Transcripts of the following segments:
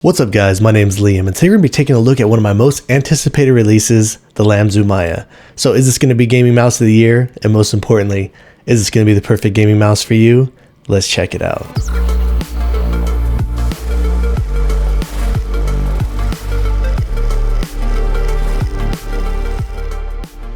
What's up guys, my name's Liam and today we're going to be taking a look at one of my most anticipated releases, the Lamzu Maya. So is this going to be gaming mouse of the year? And most importantly, is this going to be the perfect gaming mouse for you? Let's check it out.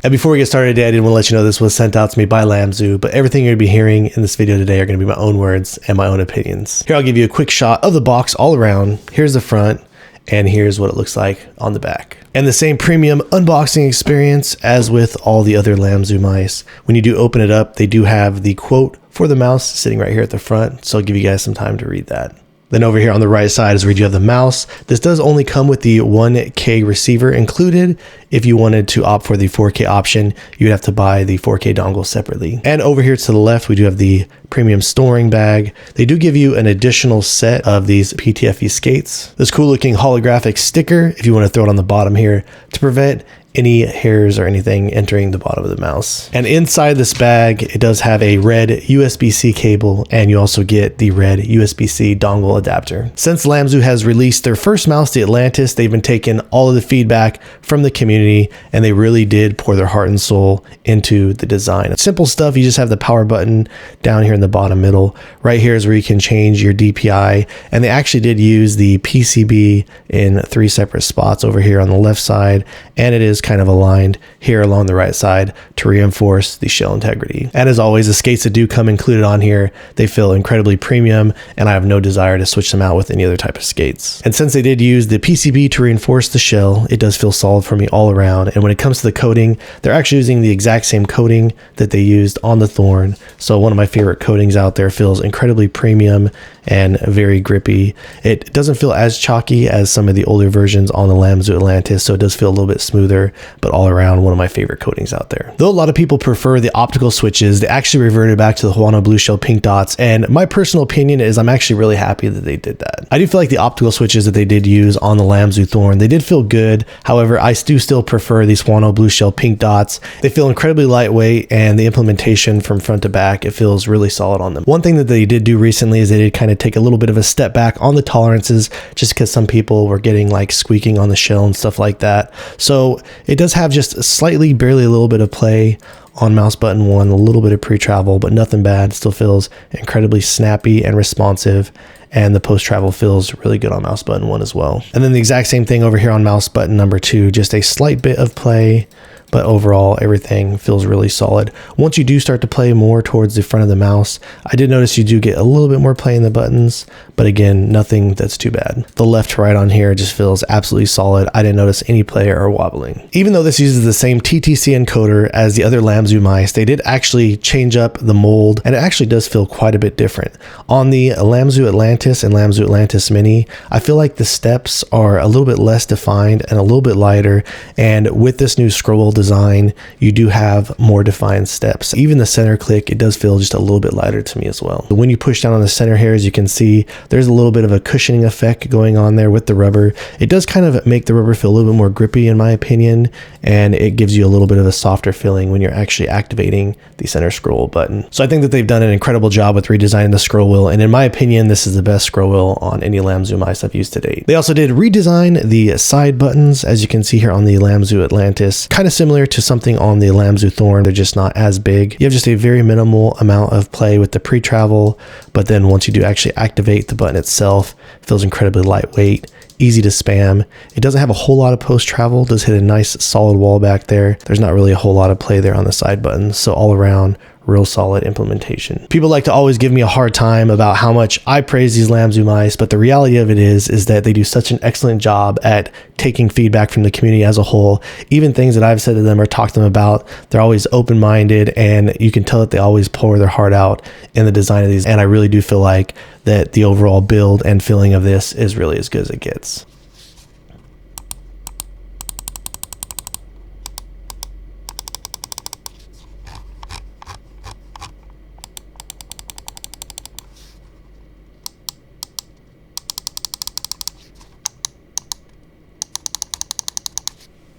And before we get started today, I did want to let you know this was sent out to me by Lamzu, but everything you're going to be hearing in this video today are going to be my own words and my own opinions. Here I'll give you a quick shot of the box all around. Here's the front, and here's what it looks like on the back. And the same premium unboxing experience as with all the other Lamzu mice. When you do open it up, they do have the quote for the mouse sitting right here at the front, so I'll give you guys some time to read that. Then over here on the right side is where you have the mouse. This does only come with the 1K receiver included. If you wanted to opt for the 4K option, you'd have to buy the 4K dongle separately. And over here to the left, we do have the premium storing bag. They do give you an additional set of these PTFE skates. This cool looking holographic sticker, if you want to throw it on the bottom here, to prevent any hairs or anything entering the bottom of the mouse. And inside this bag, it does have a red USB-C cable, and you also get the red USB-C dongle adapter. Since Lamzu has released their first mouse, the Atlantis, they've been taking all of the feedback from the community, and they really did pour their heart and soul into the design. Simple stuff, you just have the power button down here in the bottom middle. Right here is where you can change your DPI, and they actually did use the PCB in 3 separate spots over here on the left side, and it is kind of aligned here along the right side to reinforce the shell integrity. And as always, the skates that do come included on here, they feel incredibly premium, and I have no desire to switch them out with any other type of skates. And since they did use the PCB to reinforce the shell, it does feel solid for me all around. And when it comes to the coating, they're actually using the exact same coating that they used on the Thorn. So one of my favorite coatings out there, feels incredibly premium and very grippy. It doesn't feel as chalky as some of the older versions on the Lamzu Atlantis, so it does feel a little bit smoother, but all around one of my favorite coatings out there. Though a lot of people prefer the optical switches, they actually reverted back to the Huano blue shell pink dots, and my personal opinion is I'm actually really happy that they did that. I do feel like the optical switches that they did use on the Lamzu Thorn, they did feel good. However, I do still prefer these Huano blue shell pink dots. They feel incredibly lightweight, and the implementation from front to back, it feels really solid on them. One thing that they did do recently is they did kind of take a little bit of a step back on the tolerances, just because some people were getting like squeaking on the shell and stuff like that. So it does have just slightly, barely a little bit of play on mouse button 1, a little bit of pre-travel, but nothing bad. Still feels incredibly snappy and responsive, and the post-travel feels really good on mouse button 1 as well. And then the exact same thing over here on mouse button number 2, just a slight bit of play, but overall everything feels really solid. Once you do start to play more towards the front of the mouse, I did notice you do get a little bit more play in the buttons, but again, nothing that's too bad. The left to right on here just feels absolutely solid. I didn't notice any play or wobbling. Even though this uses the same TTC encoder as the other Lamzu mice, they did actually change up the mold, and it actually does feel quite a bit different. On the Lamzu Atlantis and Lamzu Atlantis Mini, I feel like the steps are a little bit less defined and a little bit lighter, and with this new scroll wheel design, you do have more defined steps. Even the center click, it does feel just a little bit lighter to me as well. When you push down on the center here, as you can see, there's a little bit of a cushioning effect going on there with the rubber. It does kind of make the rubber feel a little bit more grippy in my opinion, and it gives you a little bit of a softer feeling when you're actually activating the center scroll button. So I think that they've done an incredible job with redesigning the scroll wheel, and in my opinion, this is the best scroll wheel on any Lamzu mice I've used to date. They also did redesign the side buttons, as you can see here on the Lamzu Atlantis, kind of similar to something on the Lamzu Thorn. They're just not as big. You have just a very minimal amount of play with the pre-travel, but then once you do actually activate the button itself, it feels incredibly lightweight, easy to spam. It doesn't have a whole lot of post-travel, does hit a nice solid wall back there. There's not really a whole lot of play there on the side buttons, so all around, real solid implementation. People like to always give me a hard time about how much I praise these Lamzu mice, but the reality of it is that they do such an excellent job at taking feedback from the community as a whole. Even things that I've said to them or talked to them about, they're always open-minded, and you can tell that they always pour their heart out in the design of these. And I really do feel like that the overall build and feeling of this is really as good as it gets.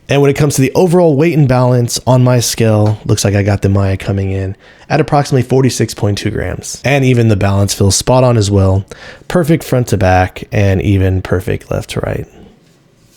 And when it comes to the overall weight and balance on my scale, looks like I got the Maya coming in at approximately 46.2 grams. And even the balance feels spot on as well. Perfect front to back and even perfect left to right.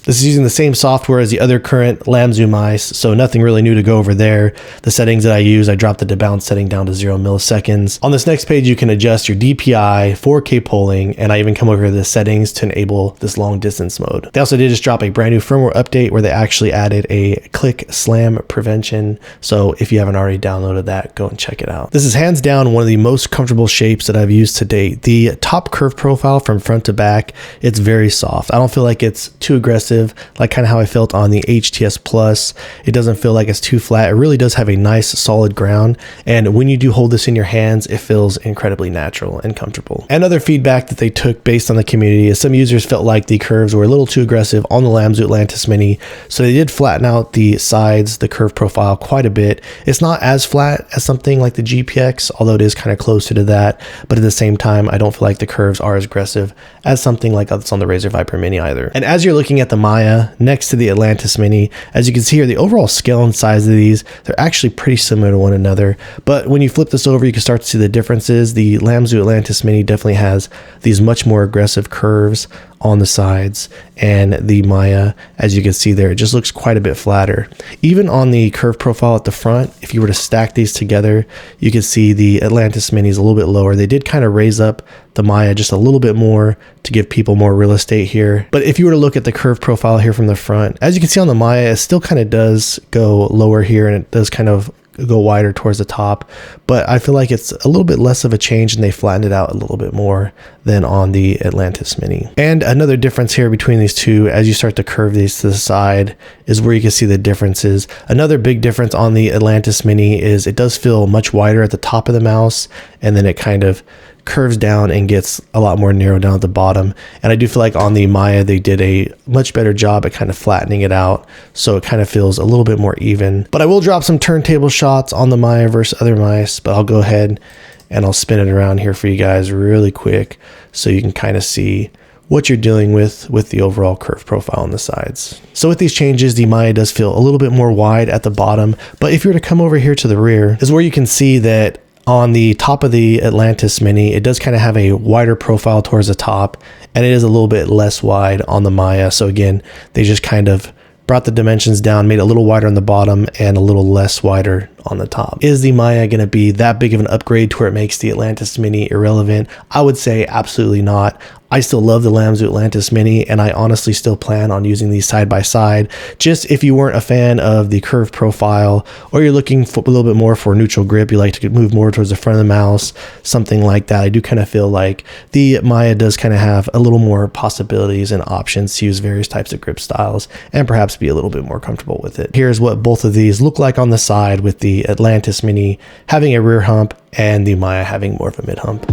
This is using the same software as the other current Lamzu mice, so nothing really new to go over there. The settings that I use, I dropped the debounce setting down to 0 milliseconds. On this next page, you can adjust your DPI, 4K polling, and I even come over to the settings to enable this long distance mode. They also did just drop a brand new firmware update where they actually added a click slam prevention. So if you haven't already downloaded that, go and check it out. This is hands down one of the most comfortable shapes that I've used to date. The top curve profile from front to back, it's very soft. I don't feel like it's too aggressive, like kind of how I felt on the HTS Plus. It doesn't feel like it's too flat. It really does have a nice solid ground, and when you do hold this in your hands, it feels incredibly natural and comfortable. And other feedback that they took based on the community is some users felt like the curves were a little too aggressive on the Lamzu Atlantis Mini, so they did flatten out the sides, the curve profile quite a bit. It's not as flat as something like the GPX, although it is kind of closer to that, but at the same time, I don't feel like the curves are as aggressive as something like that's on the Razer Viper Mini either. And as you're looking at the Maya next to the Atlantis Mini, as you can see here, the overall scale and size of these, they're actually pretty similar to one another. But when you flip this over, you can start to see the differences. The Lamzu Atlantis Mini definitely has these much more aggressive curves on the sides, and the Maya, as you can see there, it just looks quite a bit flatter. Even on the curve profile at the front, if you were to stack these together, you can see the Atlantis Mini is a little bit lower. They did kind of raise up the Maya just a little bit more to give people more real estate here. But if you were to look at the curve profile here from the front, as you can see on the Maya, it still kind of does go lower here, and it does kind of go wider towards the top, but I feel like it's a little bit less of a change, and they flattened it out a little bit more than on the Atlantis Mini. And another difference here between these two, as you start to curve these to the side, is where you can see the differences. Another big difference on the Atlantis Mini is it does feel much wider at the top of the mouse, and then it kind of curves down and gets a lot more narrow down at the bottom. And I do feel like on the Maya, they did a much better job at kind of flattening it out, so it kind of feels a little bit more even. But I will drop some turntable shots on the Maya versus other mice, but I'll go ahead and I'll spin it around here for you guys really quick so you can kind of see what you're dealing with the overall curve profile on the sides. So with these changes, the Maya does feel a little bit more wide at the bottom, but if you were to come over here to the rear, is where you can see that on the top of the Atlantis Mini, it does kind of have a wider profile towards the top, and it is a little bit less wide on the Maya. So again, they just kind of brought the dimensions down, made it a little wider on the bottom and a little less wider on the top. Is the Maya going to be that big of an upgrade to where it makes the Atlantis Mini irrelevant? I would say absolutely not. I still love the Lamzu Atlantis Mini, and I honestly still plan on using these side by side. Just if you weren't a fan of the curved profile, or you're looking for a little bit more for neutral grip, you like to move more towards the front of the mouse, something like that. I do kind of feel like the Maya does kind of have a little more possibilities and options to use various types of grip styles and perhaps be a little bit more comfortable with it. Here's what both of these look like on the side, with the Atlantis Mini having a rear hump and the Maya having more of a mid hump.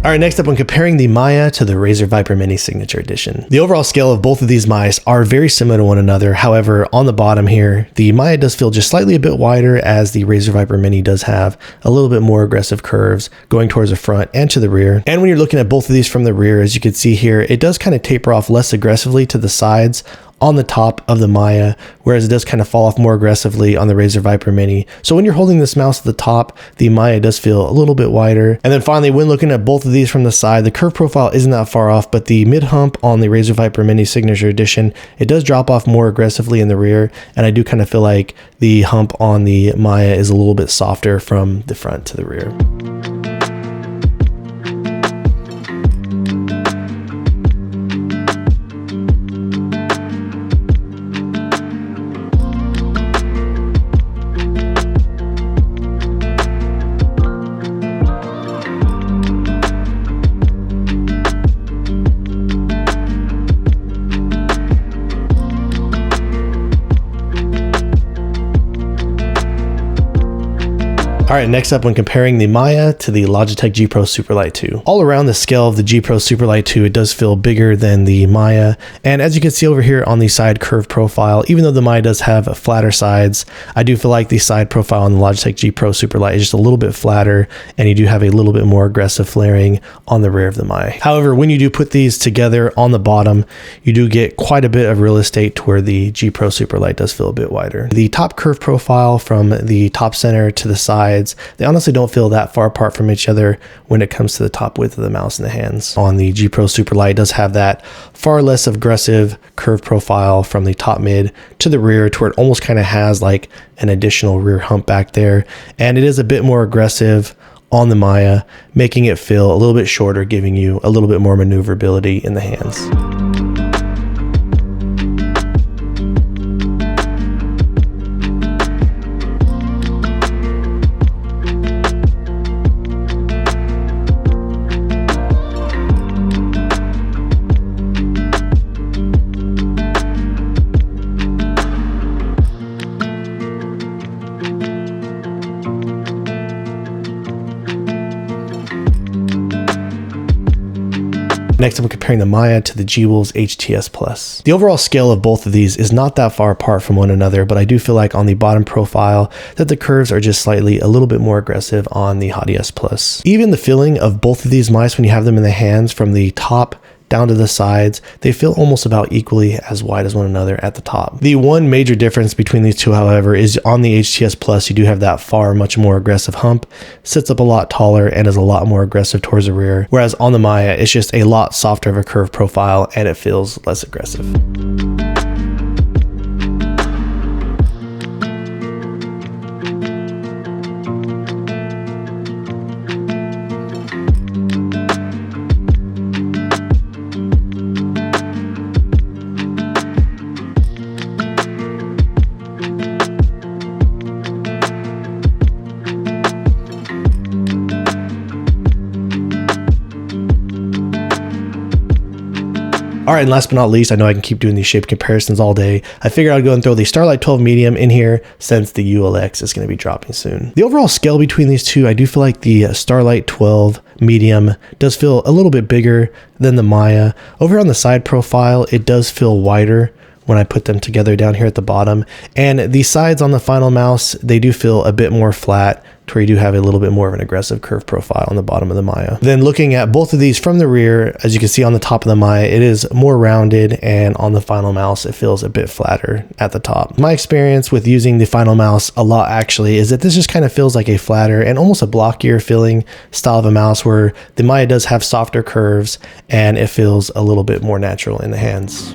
All right, next up, when comparing the Maya to the Razer Viper Mini Signature Edition, the overall scale of both of these mice are very similar to one another. However, on the bottom here, the Maya does feel just slightly a bit wider, as the Razer Viper Mini does have a little bit more aggressive curves going towards the front and to the rear. And when you're looking at both of these from the rear, as you can see here, it does kind of taper off less aggressively to the sides on the top of the Maya, whereas it does kind of fall off more aggressively on the Razer Viper Mini. So when you're holding this mouse at the top, the Maya does feel a little bit wider. And then finally, when looking at both of these from the side, the curve profile isn't that far off, but the mid hump on the Razer Viper Mini Signature Edition, it does drop off more aggressively in the rear. And I do kind of feel like the hump on the Maya is a little bit softer from the front to the rear. All right, next up, when comparing the Maya to the Logitech GPro Superlight 2. All around the scale of the GPro Superlight 2, it does feel bigger than the Maya. And as you can see over here on the side curve profile, even though the Maya does have flatter sides, I do feel like the side profile on the Logitech GPro Superlight is just a little bit flatter, and you do have a little bit more aggressive flaring on the rear of the Maya. However, when you do put these together on the bottom, you do get quite a bit of real estate to where the GPro Superlight does feel a bit wider. The top curve profile from the top center to the sides, they honestly don't feel that far apart from each other when it comes to the top width of the mouse in the hands. On the GPro Superlight, it does have that far less aggressive curve profile from the top mid to the rear, to where it almost kind of has like an additional rear hump back there. And it is a bit more aggressive on the Maya, making it feel a little bit shorter, giving you a little bit more maneuverability in the hands. Next, I'm comparing the Maya to the G Wolves HTS Plus. The overall scale of both of these is not that far apart from one another, but I do feel like on the bottom profile that the curves are just slightly a little bit more aggressive on the HTS Plus. Even the feeling of both of these mice when you have them in the hands from the top down to the sides, they feel almost about equally as wide as one another at the top. The one major difference between these two, however, is on the HTS Plus, you do have that much more aggressive hump, sits up a lot taller, and is a lot more aggressive towards the rear. Whereas on the Maya, it's just a lot softer of a curve profile and it feels less aggressive. All right, and last but not least, I know I can keep doing these shape comparisons all day. I figured I'd go and throw the Starlight 12 Medium in here since the ULX is going to be dropping soon. The overall scale between these two, I do feel like the Starlight 12 Medium does feel a little bit bigger than the Maya. Over on the side profile, it does feel wider when I put them together down here at the bottom. And the sides on the Finalmouse, they do feel a bit more flat, to where you do have a little bit more of an aggressive curve profile on the bottom of the Maya. Then looking at both of these from the rear, as you can see on the top of the Maya, it is more rounded, and on the Finalmouse, it feels a bit flatter at the top. My experience with using the Finalmouse a lot actually is that this just kind of feels like a flatter and almost a blockier feeling style of a mouse, where the Maya does have softer curves and it feels a little bit more natural in the hands.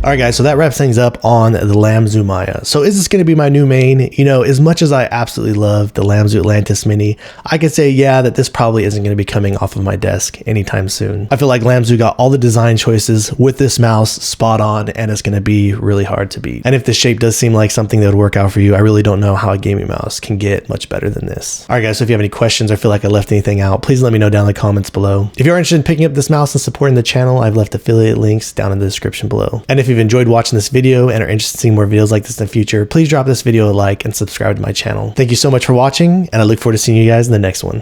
All right, guys, so that wraps things up on the Lamzu Maya. So is this going to be my new main? You know, as much as I absolutely love the Lamzu Atlantis Mini, I could say, yeah, that this probably isn't going to be coming off of my desk anytime soon. I feel like Lamzu got all the design choices with this mouse spot on, and it's going to be really hard to beat. And if the shape does seem like something that would work out for you, I really don't know how a gaming mouse can get much better than this. All right, guys, so if you have any questions or feel like I left anything out, please let me know down in the comments below. If you're interested in picking up this mouse and supporting the channel, I've left affiliate links down in the description below. And if you've enjoyed watching this video and are interested in seeing more videos like this in the future, please drop this video a like and subscribe to my channel. Thank you so much for watching, and I look forward to seeing you guys in the next one.